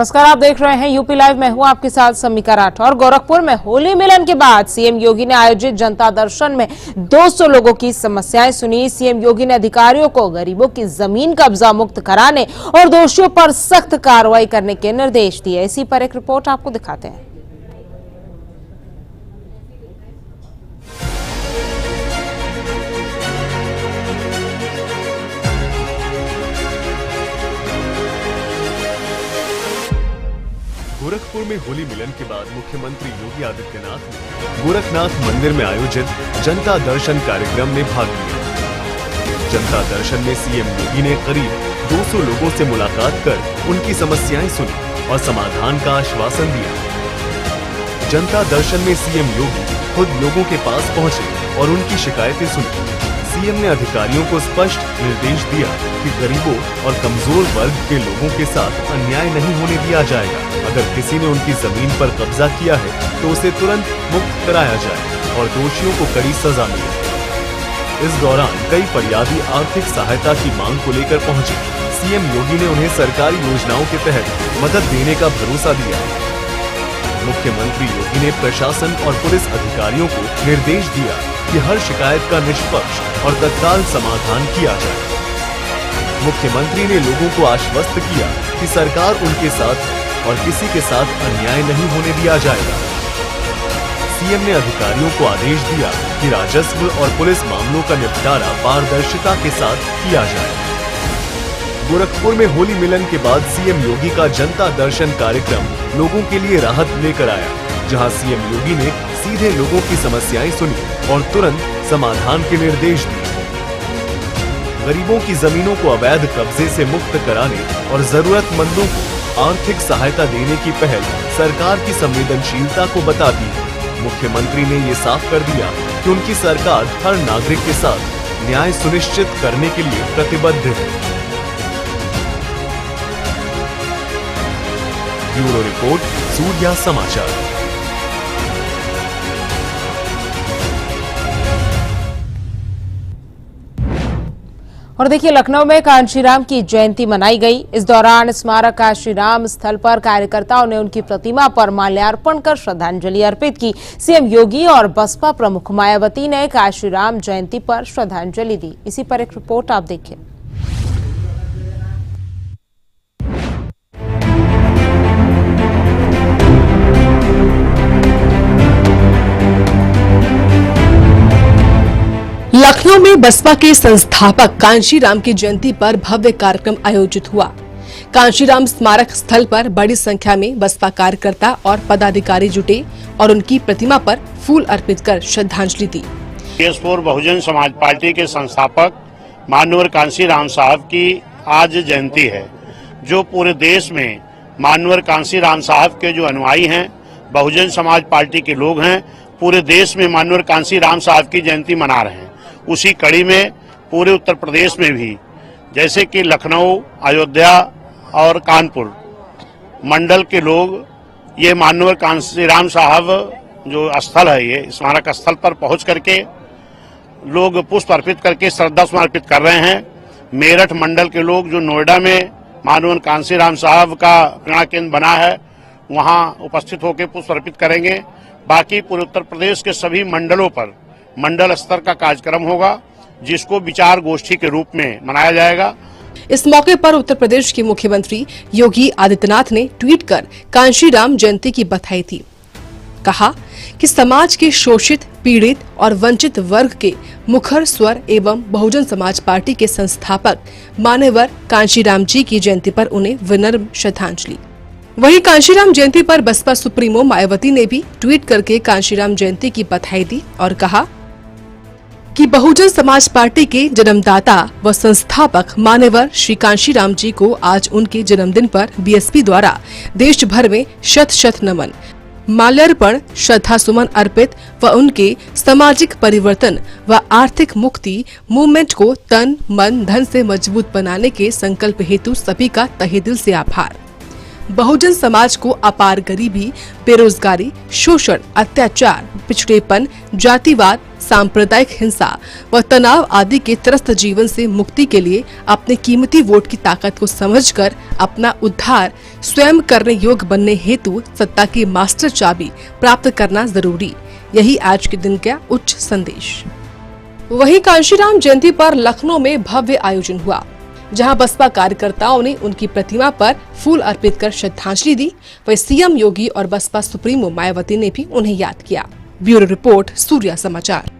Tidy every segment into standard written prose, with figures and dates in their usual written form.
नमस्कार, आप देख रहे हैं यूपी लाइव। मैं हूं आपके साथ समीका राठौर। गोरखपुर में होली मिलन के बाद सीएम योगी ने आयोजित जनता दर्शन में 200 लोगों की समस्याएं सुनी। सीएम योगी ने अधिकारियों को गरीबों की जमीन कब्जा मुक्त कराने और दोषियों पर सख्त कार्रवाई करने के निर्देश दिए। इसी पर एक रिपोर्ट आपको दिखाते हैं। गोरखपुर में होली मिलन के बाद मुख्यमंत्री योगी आदित्यनाथ ने गोरखनाथ मंदिर में आयोजित जनता दर्शन कार्यक्रम में भाग लिया। जनता दर्शन में सीएम योगी ने करीब 200 लोगों से मुलाकात कर उनकी समस्याएं सुनी और समाधान का आश्वासन दिया। जनता दर्शन में सीएम योगी खुद लोगों के पास पहुंचे और उनकी शिकायतें सुनी। सीएम ने अधिकारियों को स्पष्ट निर्देश दिया कि गरीबों और कमजोर वर्ग के लोगों के साथ अन्याय नहीं होने दिया जाएगा। अगर किसी ने उनकी जमीन पर कब्जा किया है तो उसे तुरंत मुक्त कराया जाए और दोषियों को कड़ी सजा मिले। इस दौरान कई फरियादी आर्थिक सहायता की मांग को लेकर पहुंचे। सीएम योगी ने उन्हें सरकारी योजनाओं के तहत मदद देने का भरोसा दिया। मुख्यमंत्री योगी ने प्रशासन और पुलिस अधिकारियों को निर्देश दिया कि हर शिकायत का निष्पक्ष और तत्काल समाधान किया जाए। मुख्यमंत्री ने लोगों को आश्वस्त किया कि सरकार उनके साथ और किसी के साथ अन्याय नहीं होने दिया जाएगा। सीएम ने अधिकारियों को आदेश दिया कि राजस्व और पुलिस मामलों का निपटारा पारदर्शिता के साथ किया जाए। गोरखपुर में होली मिलन के बाद सीएम योगी का जनता दर्शन कार्यक्रम लोगों के लिए राहत लेकर आया, जहां सीएम योगी ने सीधे लोगों की समस्याएं सुनी और तुरंत समाधान के निर्देश दिए। गरीबों की जमीनों को अवैध कब्जे से मुक्त कराने और जरूरतमंदों को आर्थिक सहायता देने की पहल सरकार की संवेदनशीलता को बताती है। मुख्यमंत्री ने ये साफ कर दिया कि उनकी सरकार हर नागरिक के साथ न्याय सुनिश्चित करने के लिए प्रतिबद्ध है। ब्यूरो रिपोर्ट, सूर्या समाचार। और देखिए, लखनऊ में कांशीराम की जयंती मनाई गई। इस दौरान स्मारक कांशीराम स्थल पर कार्यकर्ताओं ने उनकी प्रतिमा पर माल्यार्पण कर श्रद्धांजलि अर्पित की। सीएम योगी और बसपा प्रमुख मायावती ने कांशीराम जयंती पर श्रद्धांजलि दी। इसी पर एक रिपोर्ट आप देखिए। लखनऊ में बसपा के संस्थापक कांशीराम की जयंती पर भव्य कार्यक्रम आयोजित हुआ। कांशीराम स्मारक स्थल पर बड़ी संख्या में बसपा कार्यकर्ता और पदाधिकारी जुटे और उनकी प्रतिमा पर फूल अर्पित कर श्रद्धांजलि दी। केसपुर बहुजन समाज पार्टी के संस्थापक माननीय कांशीराम साहब की आज जयंती है, जो पूरे देश में माननीय कांशीराम साहब के जो अनुयायी हैं, बहुजन समाज पार्टी के लोग हैं, पूरे देश में माननीय कांशीराम साहब की जयंती मना रहे हैं। उसी कड़ी में पूरे उत्तर प्रदेश में भी, जैसे कि लखनऊ, अयोध्या और कानपुर मंडल के लोग ये माननीय कांशीराम साहब जो स्थल है, ये स्मारक स्थल पर पहुंच करके लोग पुष्प अर्पित करके श्रद्धा समर्पित कर रहे हैं। मेरठ मंडल के लोग जो नोएडा में माननीय कांशीराम साहब का प्रेरणा केंद्र बना है, वहां उपस्थित होकर पुष्प अर्पित करेंगे। बाकी पूरे उत्तर प्रदेश के सभी मंडलों पर मंडल स्तर का कार्यक्रम होगा, जिसको विचार गोष्ठी के रूप में मनाया जाएगा। इस मौके पर उत्तर प्रदेश के मुख्यमंत्री योगी आदित्यनाथ ने ट्वीट कर कांशीराम जयंती की बधाई दी। कहा कि समाज के शोषित, पीड़ित और वंचित वर्ग के मुखर स्वर एवं बहुजन समाज पार्टी के संस्थापक मान्यवर कांशीराम जी की जयंती पर उन्हें विनम्र श्रद्धांजलि। वहीं कांशीराम जयंती पर बसपा सुप्रीमो मायावती ने भी ट्वीट करके कांशीराम जयंती की बधाई दी और कहा कि बहुजन समाज पार्टी के जन्मदाता व संस्थापक मान्यवर श्री कांशीराम जी को आज उनके जन्मदिन पर बीएसपी द्वारा देश भर में शत शत नमन, माल्यार्पण, श्रद्धा सुमन अर्पित व उनके सामाजिक परिवर्तन व आर्थिक मुक्ति मूवमेंट को तन, मन, धन से मजबूत बनाने के संकल्प हेतु सभी का तहे दिल से आभार। बहुजन समाज को अपार गरीबी, बेरोजगारी, शोषण, अत्याचार, पिछड़ेपन, जातिवाद, सांप्रदायिक हिंसा व तनाव आदि के त्रस्त जीवन से मुक्ति के लिए अपने कीमती वोट की ताकत को समझकर अपना उद्धार स्वयं करने योग्य बनने हेतु सत्ता की मास्टर चाबी प्राप्त करना जरूरी। यही आज के दिन का उच्च संदेश। वहीं कांशीराम जयंती पर लखनऊ में भव्य आयोजन हुआ, जहां बसपा कार्यकर्ताओं ने उनकी प्रतिमा पर फूल अर्पित कर श्रद्धांजलि दी। वहीं सीएम योगी और बसपा सुप्रीमो मायावती ने भी उन्हें याद किया। ब्यूरो रिपोर्ट, सूर्या समाचार।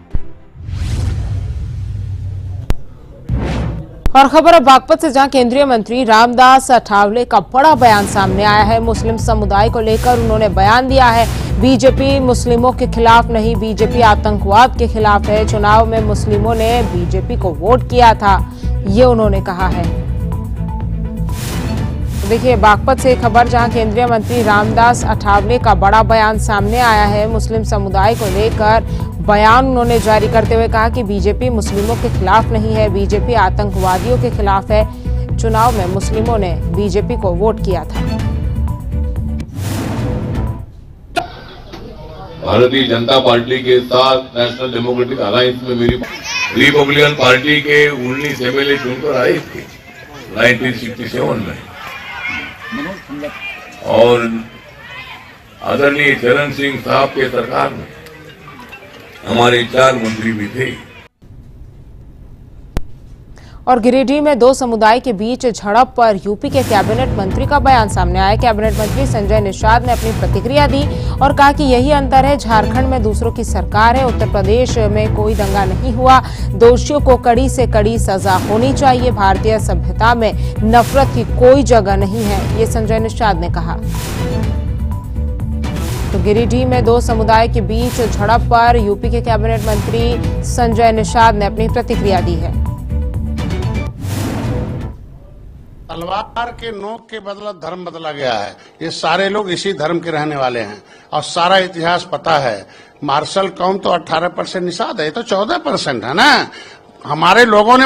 और खबर अब बागपत से, जहां केंद्रीय मंत्री रामदास अठावले का बड़ा बयान सामने आया है। मुस्लिम समुदाय को लेकर उन्होंने बयान दिया है, बीजेपी मुस्लिमों के खिलाफ नहीं, बीजेपी आतंकवाद के खिलाफ है। चुनाव में मुस्लिमों ने बीजेपी को वोट किया था, ये उन्होंने कहा है। देखिए बागपत से खबर, जहां केंद्रीय मंत्री रामदास अठावले का बड़ा बयान सामने आया है। मुस्लिम समुदाय को लेकर बयान उन्होंने जारी करते हुए कहा कि बीजेपी मुस्लिमों के खिलाफ नहीं है, बीजेपी आतंकवादियों के खिलाफ है। चुनाव में मुस्लिमों ने बीजेपी को वोट किया था। भारतीय जनता पार्टी के साथ नेशनल डेमोक्रेटिक अलायंस में मेरी रिपब्लिकन पार्टी के 19 एमएलए चुनकर आए थे 1967 में, और आदरणीय चरण सिंह साहब के सरकार में हमारे 4 मंत्री भी थे। और गिरिडीह में 2 समुदाय के बीच झड़प पर यूपी के कैबिनेट मंत्री का बयान सामने आया। कैबिनेट मंत्री संजय निषाद ने अपनी प्रतिक्रिया दी और कहा कि यही अंतर है, झारखंड में दूसरों की सरकार है, उत्तर प्रदेश में कोई दंगा नहीं हुआ, दोषियों को कड़ी से कड़ी सजा होनी चाहिए, भारतीय सभ्यता में नफरत की कोई जगह नहीं है, ये संजय निषाद ने कहा। तो गिरिडीह में 2 समुदाय के बीच झड़प पर यूपी के कैबिनेट मंत्री संजय निषाद ने अपनी प्रतिक्रिया दी है। तलवार के नोक के बदला धर्म बदला गया है। ये सारे लोग इसी धर्म के रहने वाले हैं और सारा इतिहास पता है। मार्शल कौम तो 18% निषाद है, तो 14% है ना। हमारे लोगों ने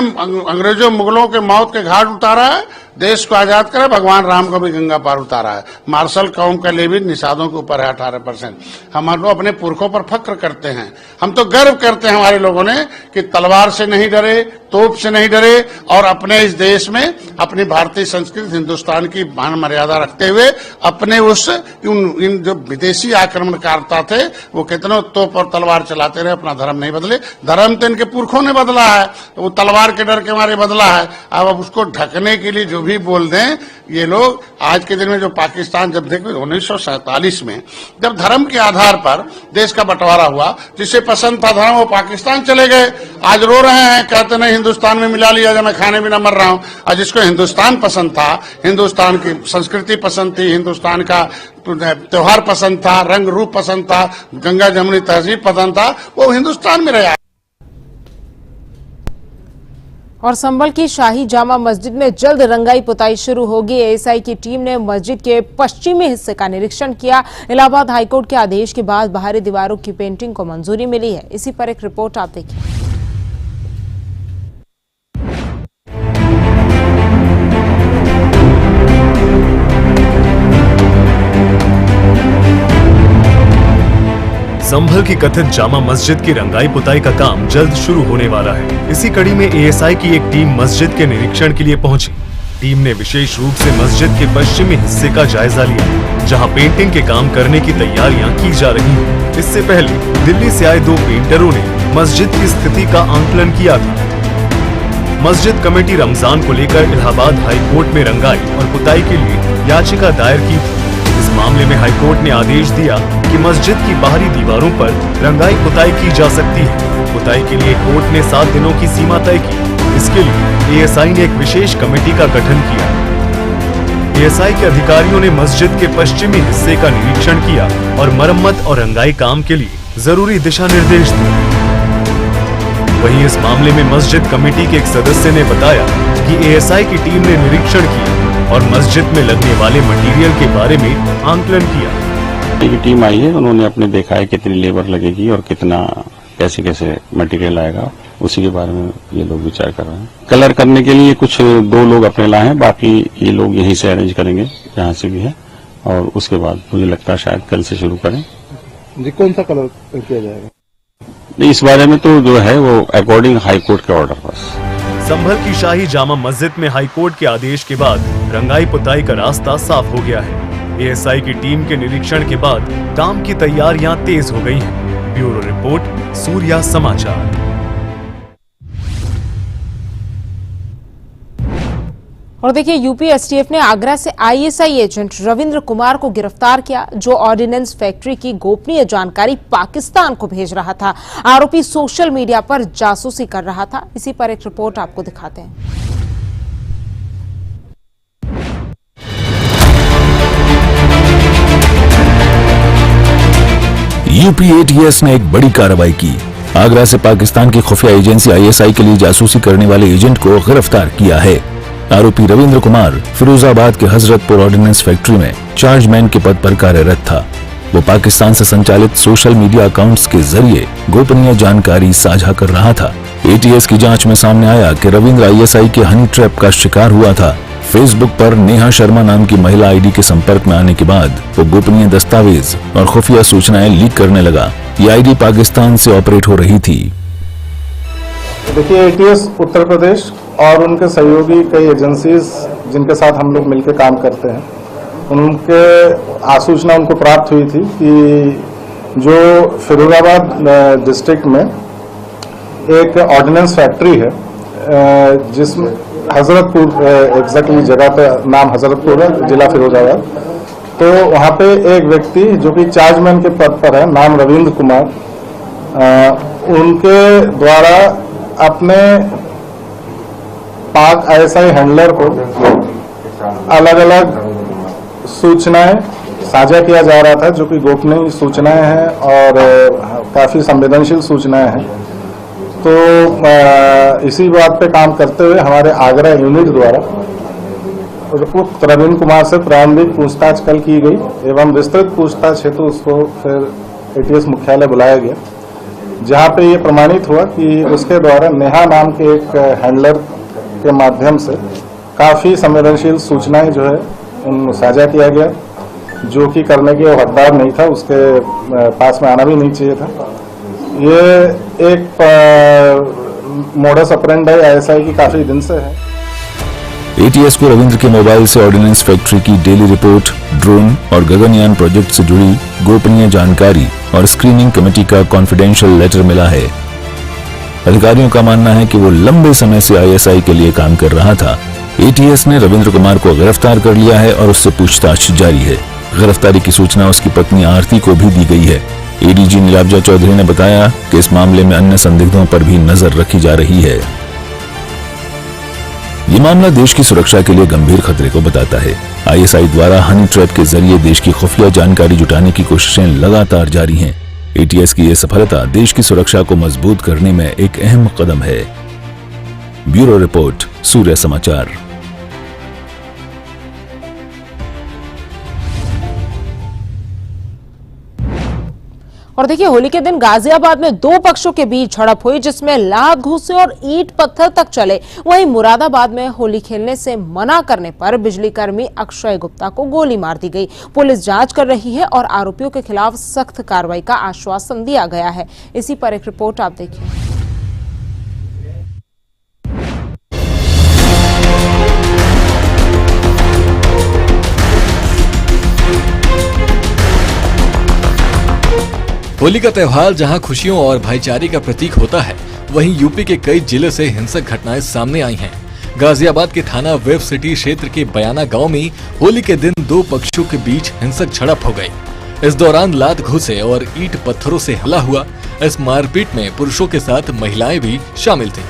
अंग्रेजों मुगलों के मौत के घाट उतारा है, देश को आजाद करा, भगवान राम को भी गंगा पार उतारा है। मार्शल कौम का लिए भी निषादों के ऊपर है 18%। हम लोग अपने पुरखों पर फक्र करते हैं, हम तो गर्व करते हैं हमारे लोगों ने कि तलवार से नहीं डरे, तोप से नहीं डरे, और अपने इस देश में अपनी भारतीय संस्कृति हिंदुस्तान की मान मर्यादा रखते हुए अपने इन जो विदेशी आक्रमणकारिता थे वो कितनों तोप और तलवार चलाते रहे, अपना धर्म नहीं बदले। धर्म तो इनके पुरखों ने बदला है, वो तलवार के डर के मारे बदला है। अब उसको ढकने के लिए जो भी बोल दें ये लोग। आज के दिन में जो पाकिस्तान, जब देखो 1947 में जब धर्म के आधार पर देश का बंटवारा हुआ, जिसे पसंद था धर्म वो पाकिस्तान चले गए। आज रो रहे हैं, कहते नहीं हिंदुस्तान में मिला लिया जब मैं खाने बिना मर रहा हूं। और जिसको हिंदुस्तान पसंद था, हिंदुस्तान की संस्कृति पसंद थी, हिंदुस्तान का त्योहार पसंद था, रंग रूप पसंद था, गंगा जमुनी तहजीब पसंद था, वो हिंदुस्तान में रहा। और संभल की शाही जामा मस्जिद में जल्द रंगाई पुताई शुरू होगी। एएसआई की टीम ने मस्जिद के पश्चिमी हिस्से का निरीक्षण किया। इलाहाबाद हाईकोर्ट के आदेश के बाद बाहरी दीवारों की पेंटिंग को मंजूरी मिली है। इसी पर एक रिपोर्ट आप देखिए। संभल की कथित जामा मस्जिद की रंगाई पुताई का काम जल्द शुरू होने वाला है। इसी कड़ी में एएसआई की एक टीम मस्जिद के निरीक्षण के लिए पहुंची। टीम ने विशेष रूप से मस्जिद के पश्चिमी हिस्से का जायजा लिया, जहां पेंटिंग के काम करने की तैयारियां की जा रही हैं। इससे पहले दिल्ली से आए 2 पेंटरों ने मस्जिद की स्थिति का आंकलन किया था। मस्जिद कमेटी रमजान को लेकर इलाहाबाद हाईकोर्ट में रंगाई और पुताई के लिए याचिका दायर की थी। इस मामले में हाईकोर्ट ने आदेश दिया कि मस्जिद की बाहरी दीवारों पर रंगाई पुताई की जा सकती है। पुताई के लिए कोर्ट ने 7 दिनों की सीमा तय की। इसके लिए एएसआई ने एक विशेष कमेटी का गठन किया। एएसआई के अधिकारियों ने मस्जिद के पश्चिमी हिस्से का निरीक्षण किया और मरम्मत और रंगाई काम के लिए जरूरी दिशा निर्देश दिए। वहीं इस मामले में मस्जिद कमेटी के एक सदस्य ने बताया कि एएसआई की टीम ने निरीक्षण किया और मस्जिद में लगने वाले मटेरियल के बारे में आंकलन किया। एक टीम आई है, उन्होंने अपने देखा है कितनी लेबर लगेगी और कितना कैसे कैसे मटेरियल आएगा, उसी के बारे में ये लोग विचार कर रहे हैं। कलर करने के लिए कुछ 2 लोग अपने लाए हैं, बाकी ये लोग यहीं से अरेंज करेंगे जहाँ से भी है, और उसके बाद मुझे लगता है शायद कल से शुरू करें। जी, कौन सा कलर किया जाएगा? नहीं, इस बारे में तो जो है वो अकॉर्डिंग हाई कोर्ट के ऑर्डर बस। संभल की शाही जामा मस्जिद में हाईकोर्ट के आदेश के बाद रंगाई पुताई का रास्ता साफ हो गया है। एएसआई की टीम के निरीक्षण के बाद काम की तैयारियां तेज हो गई हैं। ब्यूरो रिपोर्ट, सूर्या समाचार। और देखिए, यूपी एसटीएफ ने आगरा से आईएसआई एजेंट रविंद्र कुमार को गिरफ्तार किया, जो ऑर्डिनेंस फैक्ट्री की गोपनीय जानकारी पाकिस्तान को भेज रहा था। आरोपी सोशल मीडिया पर जासूसी कर रहा था। इसी पर एक रिपोर्ट आपको दिखाते हैं। यूपी एटीएस ने एक बड़ी कार्रवाई की। आगरा से पाकिस्तान की खुफिया एजेंसी आईएसआई के लिए जासूसी करने वाले एजेंट को गिरफ्तार किया है। आरोपी रविंद्र कुमार फिरोजाबाद के हजरतपुर ऑर्डिनेंस फैक्ट्री में चार्जमैन के पद पर कार्यरत था। वो पाकिस्तान से संचालित सोशल मीडिया अकाउंट्स के जरिए गोपनीय जानकारी साझा कर रहा था। एटीएस की जांच में सामने आया कि रविंद्र आईएसआई के हनी ट्रैप का शिकार हुआ था। फेसबुक पर नेहा शर्मा नाम की महिला आईडी के संपर्क में आने के बाद वो गोपनीय दस्तावेज और खुफिया सूचनाएं लीक करने लगा। ये आईडी पाकिस्तान से ऑपरेट हो रही थी। देखिए, एटीएस उत्तर प्रदेश और उनके सहयोगी कई एजेंसीज जिनके साथ हम लोग मिलकर काम करते हैं, उनके सूचना उनको प्राप्त हुई थी कि जो फिरोजाबाद डिस्ट्रिक्ट में एक ऑर्डिनेंस फैक्ट्री है, जिसमें हजरतपुर एग्जैक्टली जगह का नाम हजरतपुर है, जिला फिरोजाबाद। तो वहाँ पे एक व्यक्ति जो कि चार्जमैन के पद पर है, नाम रविंद्र कुमार, उनके द्वारा अपने पाक आईएसआई हैंडलर को अलग अलग सूचनाएं साझा किया जा रहा था, जो कि गोपनीय सूचनाएं हैं और काफी संवेदनशील सूचनाएं हैं। तो इसी बात पे काम करते हुए हमारे आगरा यूनिट द्वारा उक्त रविंद्र कुमार से प्रारंभिक पूछताछ कल की गई एवं विस्तृत पूछताछ हेतु उसको फिर एटीएस मुख्यालय बुलाया गया, जहां पे ये प्रमाणित हुआ कि उसके द्वारा नेहा नाम के एक हैंडलर के माध्यम से काफी संवेदनशील सूचनाएं जो है उन साझा किया गया, जो कि करने के हकदार नहीं था, उसके पास में आना भी नहीं चाहिए था। ये एक मोडस ऑपरेंडी आईएसआई की काफी दिन से है। एटीएस को रविंद्र के मोबाइल से ऑर्डिनेंस फैक्ट्री की डेली रिपोर्ट, ड्रोन और गगनयान प्रोजेक्ट से जुड़ी गोपनीय जानकारी और स्क्रीनिंग कमेटी का कॉन्फिडेंशियल लेटर मिला है। अधिकारियों का मानना है कि वो लंबे समय से आईएसआई के लिए काम कर रहा था। एटीएस ने रविंद्र कुमार को गिरफ्तार कर लिया है और उससे पूछताछ जारी है। गिरफ्तारी की सूचना उसकी पत्नी आरती को भी दी गई है। एडीजी नीलाब्जा चौधरी ने बताया कि इस मामले में अन्य संदिग्धों पर भी नजर रखी जा रही है। ये मामला देश की सुरक्षा के लिए गंभीर खतरे को बताता है। आईएसआई द्वारा हनी ट्रैप के जरिए देश की खुफिया जानकारी जुटाने की कोशिशें लगातार जारी हैं। एटीएस की यह सफलता देश की सुरक्षा को मजबूत करने में एक अहम कदम है। ब्यूरो रिपोर्ट, सूर्य समाचार। और देखिए, होली के दिन गाजियाबाद में दो पक्षों के बीच झड़प हुई, जिसमें लात घूंसे और ईंट पत्थर तक चले। वहीं मुरादाबाद में होली खेलने से मना करने पर बिजलीकर्मी अक्षय गुप्ता को गोली मार दी गई। पुलिस जांच कर रही है और आरोपियों के खिलाफ सख्त कार्रवाई का आश्वासन दिया गया है। इसी पर एक रिपोर्ट आप देखिए। होली का त्योहार जहां खुशियों और भाईचारे का प्रतीक होता है, वहीं यूपी के कई जिले से हिंसक घटनाएं सामने आई हैं। गाजियाबाद के थाना वेब सिटी क्षेत्र के बयाना गांव में होली के दिन दो पक्षों के बीच हिंसक झड़प हो गई। इस दौरान लात घूंसे और ईंट पत्थरों से हमला हुआ। इस मारपीट में पुरुषों के साथ महिलाएं भी शामिल थीं।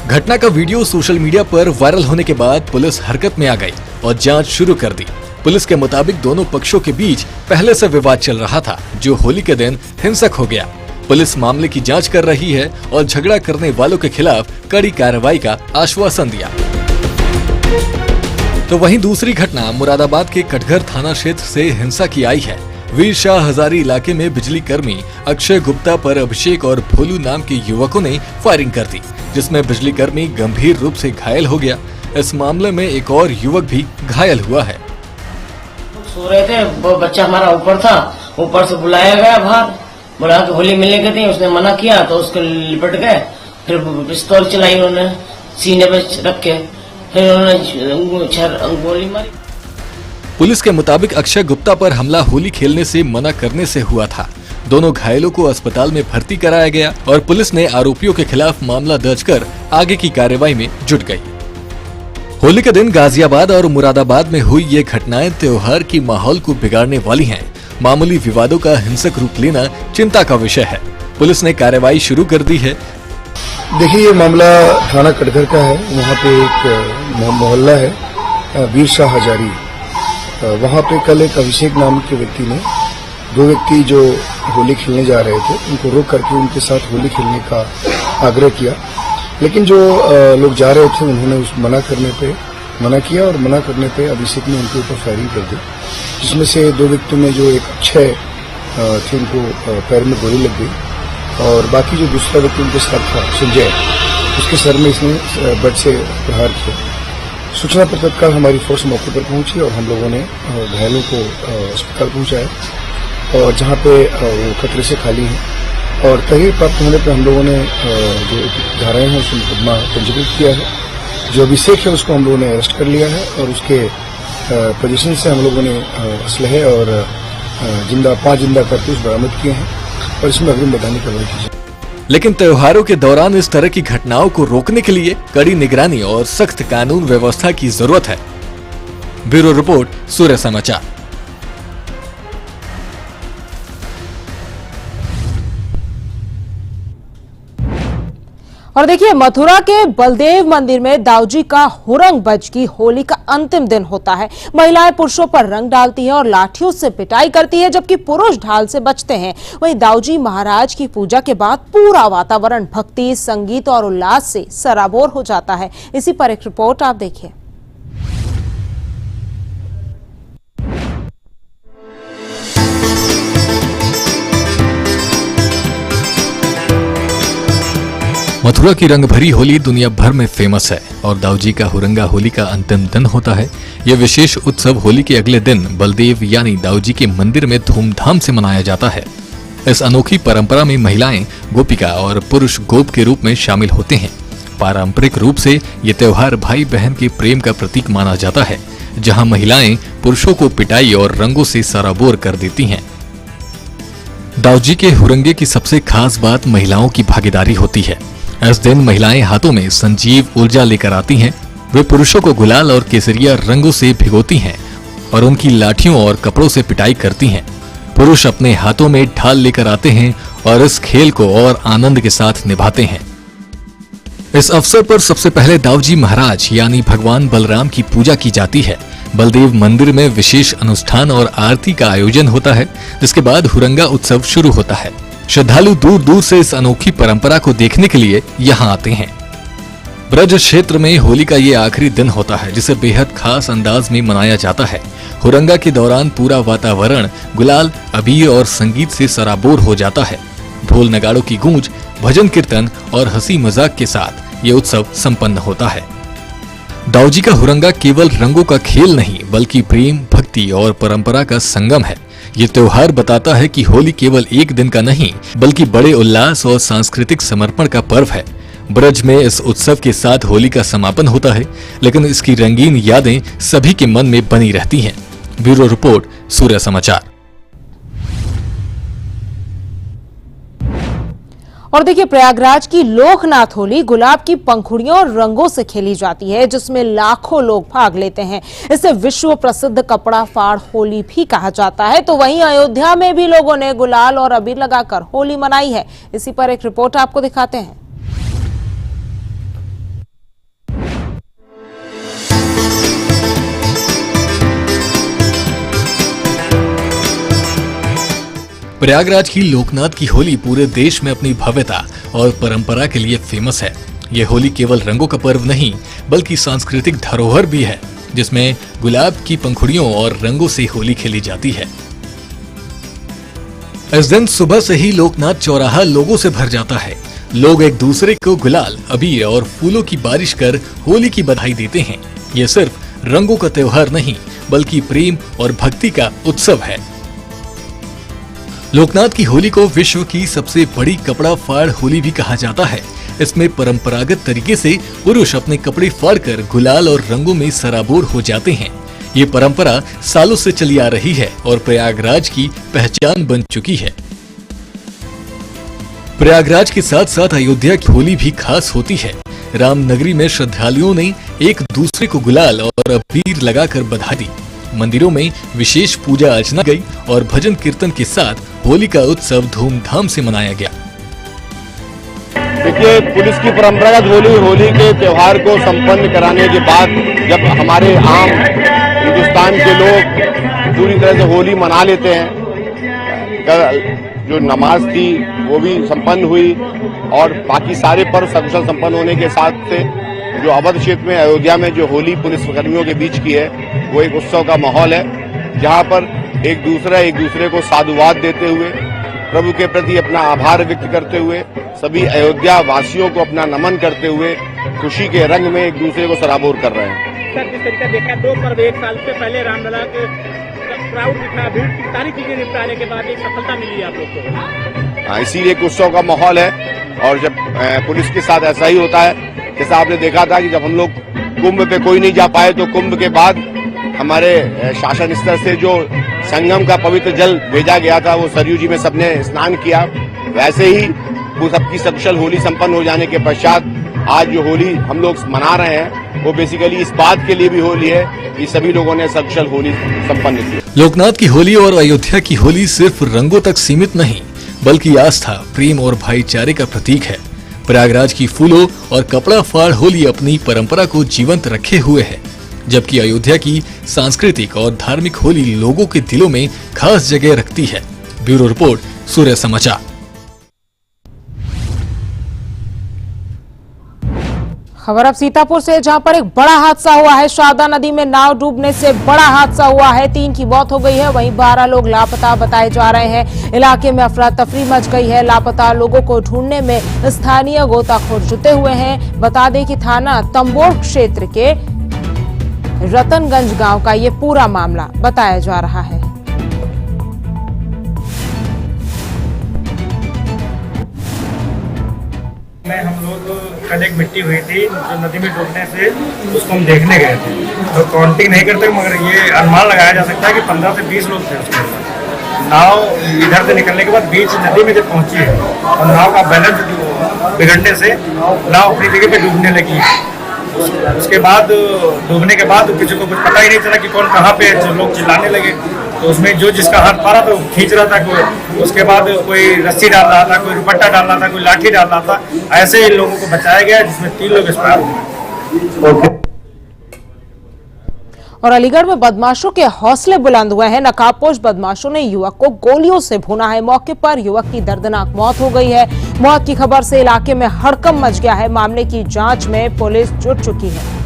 घटना का वीडियो सोशल मीडिया पर वायरल होने के बाद पुलिस हरकत में आ गई और जांच शुरू कर दी। पुलिस के मुताबिक दोनों पक्षों के बीच पहले से विवाद चल रहा था, जो होली के दिन हिंसक हो गया। पुलिस मामले की जांच कर रही है और झगड़ा करने वालों के खिलाफ कड़ी कार्रवाई का आश्वासन दिया। तो वहीं दूसरी घटना मुरादाबाद के कटघर थाना क्षेत्र से हिंसा की आई है। वीर शाह हजारी इलाके में बिजली कर्मी अक्षय गुप्ता पर अभिषेक और भोलू नाम के युवकों ने फायरिंग कर दी, जिसमें बिजली कर्मी गंभीर रूप से घायल हो गया। इस मामले में एक और युवक भी घायल हुआ है। सो रहे थे, वो बच्चा हमारा ऊपर था, ऊपर से बुलाया गया बाहर, बोला कि होली मिलने के थे, उसने मना किया तो उसको लिपट गए, फिर पिस्तौल चलाई उन्होंने सीने पे रख के, फिर उन्होंने गोली मारी। पुलिस के मुताबिक अक्षय गुप्ता पर हमला होली खेलने से मना करने से हुआ था। दोनों घायलों को अस्पताल में भर्ती कराया गया और पुलिस ने आरोपियों के खिलाफ मामला दर्ज कर आगे की कार्रवाई में जुट गई। होली के दिन गाजियाबाद और मुरादाबाद में हुई ये घटनाएं त्योहार की माहौल को बिगाड़ने वाली हैं। मामूली विवादों का हिंसक रूप लेना चिंता का विषय है। पुलिस ने कार्रवाई शुरू कर दी है। देखिए, ये मामला थाना कटघर का है। वहाँ पे एक मोहल्ला है वीर शाह हजारी, वहाँ पे कल एक अभिषेक नाम के व्यक्ति ने, दो व्यक्ति जो होली खेलने जा रहे थे, उनको रोक करके उनके साथ होली खेलने का आग्रह किया। लेकिन जो लोग जा रहे थे उन्होंने उस मना किया और मना करने पे अभिषेक ने उनके ऊपर फायरिंग कर दी, जिसमें से दो व्यक्तियों में जो एक अक्षय थे उनको पैर में गोली लग गई और बाकी जो दूसरा व्यक्ति उनके साथ था संजय, उसके सर में इसने बट से प्रहार किया। सूचना पर तत्काल हमारी फोर्स मौके पर पहुंची और हम लोगों ने घायलों को अस्पताल पहुंचाया और जहां पे वो खतरे से खाली हैं और तहरीर प्राप्त होने पर हम लोगों ने जो धाराएं हैं उसमें मुकदमा पंजीकृत किया है। जो अभिषेक है उसको हम लोगों ने अरेस्ट कर लिया है और उसके पोजीशन से हम लोगों ने असलहे और 5 जिंदा कारतूस बरामद किए हैं और इसमें अग्रिम वैधानिक कार्रवाई की जाए। लेकिन त्योहारों के दौरान इस तरह की घटनाओं को रोकने के लिए कड़ी निगरानी और सख्त कानून व्यवस्था की जरूरत है। ब्यूरो रिपोर्ट, सूर्य समाचार। और देखिए, मथुरा के बलदेव मंदिर में दाऊजी का हुरंग बज की होली का अंतिम दिन होता है। महिलाएं पुरुषों पर रंग डालती हैं और लाठियों से पिटाई करती है, जबकि पुरुष ढाल से बचते हैं। वहीं दाऊजी महाराज की पूजा के बाद पूरा वातावरण भक्ति, संगीत और उल्लास से सराबोर हो जाता है। इसी पर एक रिपोर्ट आप देखिए। मथुरा की रंग भरी होली दुनिया भर में फेमस है और दाऊजी का हुरंगा होली का अंतिम दिन होता है। यह विशेष उत्सव होली के अगले दिन बलदेव यानी दाऊजी के मंदिर में धूमधाम से मनाया जाता है। इस अनोखी परंपरा में महिलाएं गोपिका और पुरुष गोप के रूप में शामिल होते हैं। पारंपरिक रूप से ये त्योहार भाई बहन के प्रेम का प्रतीक माना जाता है, जहां महिलाएं पुरुषों को पिटाई और रंगों से सराबोर कर देती हैं। दाऊजी के हुरंगे की सबसे खास बात महिलाओं की भागीदारी होती है। इस दिन महिलाएं हाथों में संजीव ऊर्जा लेकर आती हैं। वे पुरुषों को गुलाल और केसरिया रंगों से भिगोती हैं और उनकी लाठियों और कपड़ों से पिटाई करती हैं। पुरुष अपने हाथों में ढाल लेकर आते हैं और इस खेल को और आनंद के साथ निभाते हैं। इस अवसर पर सबसे पहले दाऊजी महाराज यानी भगवान बलराम की पूजा की जाती है। बलदेव मंदिर में विशेष अनुष्ठान और आरती का आयोजन होता है, जिसके बाद हुरंगा उत्सव शुरू होता है। श्रद्धालु दूर दूर से इस अनोखी परंपरा को देखने के लिए यहाँ आते हैं। ब्रज क्षेत्र में होली का ये आखिरी दिन होता है, जिसे बेहद खास अंदाज में मनाया जाता है। हुरंगा के दौरान पूरा वातावरण गुलाल, अबीर और संगीत से सराबोर हो जाता है। ढोल नगाड़ों की गूंज, भजन कीर्तन और हंसी मजाक के साथ ये उत्सव संपन्न होता है। दाऊजी का हुरंगा केवल रंगों का खेल नहीं, बल्कि प्रेम, भक्ति और परंपरा का संगम है। ये त्योहार बताता है कि होली केवल एक दिन का नहीं, बल्कि बड़े उल्लास और सांस्कृतिक समर्पण का पर्व है। ब्रज में इस उत्सव के साथ होली का समापन होता है, लेकिन इसकी रंगीन यादें सभी के मन में बनी रहती हैं। ब्यूरो रिपोर्ट, सूर्य समाचार। और देखिए, प्रयागराज की लोकनाथ होली गुलाब की पंखुड़ियों और रंगों से खेली जाती है, जिसमें लाखों लोग भाग लेते हैं। इसे विश्व प्रसिद्ध कपड़ा फाड़ होली भी कहा जाता है। तो वहीं अयोध्या में भी लोगों ने गुलाल और अबीर लगाकर होली मनाई है। इसी पर एक रिपोर्ट आपको दिखाते हैं। प्रयागराज की लोकनाथ की होली पूरे देश में अपनी भव्यता और परंपरा के लिए फेमस है। ये होली केवल रंगों का पर्व नहीं, बल्कि सांस्कृतिक धरोहर भी है, जिसमें गुलाब की पंखुड़ियों और रंगों से होली खेली जाती है। इस दिन सुबह से ही लोकनाथ चौराहा लोगों से भर जाता है। लोग एक दूसरे को गुलाल, अबीर और फूलों की बारिश कर होली की बधाई देते हैं। ये सिर्फ रंगों का त्योहार नहीं, बल्कि प्रेम और भक्ति का उत्सव है। लोकनाथ की होली को विश्व की सबसे बड़ी कपड़ा फाड़ होली भी कहा जाता है। इसमें परंपरागत तरीके से पुरुष अपने कपड़े फाड़कर गुलाल और रंगों में सराबोर हो जाते हैं। ये परंपरा सालों से चली आ रही है और प्रयागराज की पहचान बन चुकी है। प्रयागराज के साथ साथ अयोध्या की होली भी खास होती है। रामनगरी में श्रद्धालुओं ने एक दूसरे को गुलाल और अबीर लगाकर बधाई दी। मंदिरों में विशेष पूजा अर्चना गई और भजन कीर्तन के साथ होली का उत्सव धूमधाम से मनाया गया। देखिए, पुलिस की परंपरागत होली के त्योहार को संपन्न कराने के बाद जब हमारे आम हिंदुस्तान के लोग पूरी तरह से होली मना लेते हैं, जो नमाज थी वो भी संपन्न हुई और बाकी सारे पर्व सकुशल संपन्न होने के साथ से जो अवध क्षेत्र में अयोध्या में जो होली पुलिस कर्मियों के बीच की है वो एक उत्सव का माहौल है, जहां पर एक दूसरे को साधुवाद देते हुए, प्रभु के प्रति अपना आभार व्यक्त करते हुए, सभी अयोध्या वासियों को अपना नमन करते हुए खुशी के रंग में एक दूसरे को सराबोर कर रहे हैं। सर, जिस तरीका देखा 2 पर्व एक साल से पहले रामलला के क्राउड दिखा, भीड़ की सारी चीजें निपटाने के बाद एक सफलता मिली आप लोग को। इसीलिए एक उत्सव का माहौल है और जब पुलिस के साथ ऐसा ही होता है, जैसा आपने देखा था कि जब हम लोग कुंभ पे कोई नहीं जा पाए तो कुंभ के बाद हमारे शासन स्तर से जो संगम का पवित्र जल भेजा गया था वो सरयू जी में सबने स्नान किया। वैसे ही वो सबकी सकुशल होली संपन्न हो जाने के पश्चात आज जो होली हम लोग मना रहे हैं वो बेसिकली इस बात के लिए भी होली है कि सभी लोगों ने सकुशल होली संपन्न की। लोकनाथ की होली और अयोध्या की होली सिर्फ रंगों तक सीमित नहीं बल्कि आस्था, प्रेम और भाईचारे का प्रतीक है। प्रयागराज की फूलों और कपड़ा फाड़ होली अपनी परंपरा को जीवंत रखे हुए है, जबकि अयोध्या की सांस्कृतिक और धार्मिक होली लोगों के दिलों में खास जगह रखती है। ब्यूरो रिपोर्ट, सूर्य समाचार। खबर अब सीतापुर से, जहां पर एक बड़ा हादसा हुआ है। शारदा नदी में नाव डूबने से बड़ा हादसा हुआ है। 3 की मौत हो गई है, वहीं 12 लोग लापता बताए जा रहे हैं। इलाके में अफरा तफरी मच गई है। लापता लोगों को ढूंढने में स्थानीय गोताखोर जुटे हुए हैं। बता दें कि थाना तंबोर क्षेत्र के रतनगंज गांव का ये पूरा मामला बताया जा रहा है। हम लोग कल एक मिट्टी हुई थी जो नदी में डूबने से उसको हम देखने गए थे, तो काउंटिंग नहीं करते मगर ये अनुमान लगाया जा सकता है कि 15 से 20 लोग थे उसमें। नाव इधर से निकलने के बाद बीच नदी में जब पहुंची है और नाव का बैलेंस बिगड़ने से नाव अपनी जगह पे डूबने लगी। उसके बाद डूबने के बाद किसी को कुछ पता ही नहीं चला कि कौन कहाँ पे, जो लोग चिल्लाने लगे तो उसमें जो जिसका हाथ पा रहा था वो खींच रहा था कोई, उसके बाद कोई रस्सी डाल रहा था, कोई दुपट्टा डाल रहा था, कोई लाठी डाल रहा था। ऐसे ही लोगों को बचाया गया जिसमें 3 लोग एक्सपायर हुए। और अलीगढ़ में बदमाशों के हौसले बुलंद हुए हैं। नकाबपोश बदमाशों ने युवक को गोलियों से भूना है। मौके पर युवक की दर्दनाक मौत हो गई है। मौत की खबर से इलाके में हड़कंप मच गया है। मामले की जांच में पुलिस जुट चुकी है।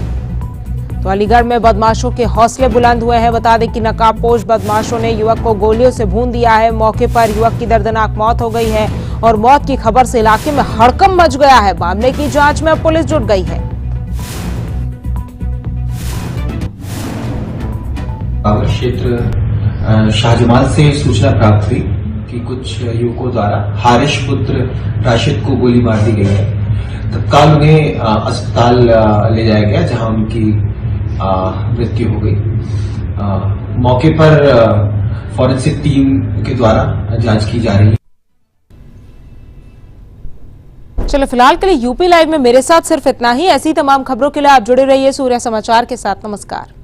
तो अलीगढ़ में बदमाशों के हौसले बुलंद हुए हैं। बता दें कि नकाबपोश बदमाशों ने युवक को गोलियों से भून दिया है। मौके पर युवक की दर्दनाक मौत हो गई है और मौत की खबर से इलाके में हड़कंप मच गया है। मामले की जांच में पुलिस जुट गई है। क्षेत्र शाहजमाल से सूचना प्राप्त हुई कि कुछ युवकों द्वारा हारिश पुत्र राशिद को गोली मार दी गई है। तत्काल उन्हें अस्पताल ले जाया गया जहां उनकी मृत्यु हो गई। मौके पर फॉरेंसिक टीम के द्वारा जांच की जा रही है। चलो फिलहाल के लिए यूपी लाइव में मेरे साथ सिर्फ इतना ही। ऐसी तमाम खबरों के लिए आप जुड़े रहिए सूर्य समाचार के साथ। नमस्कार।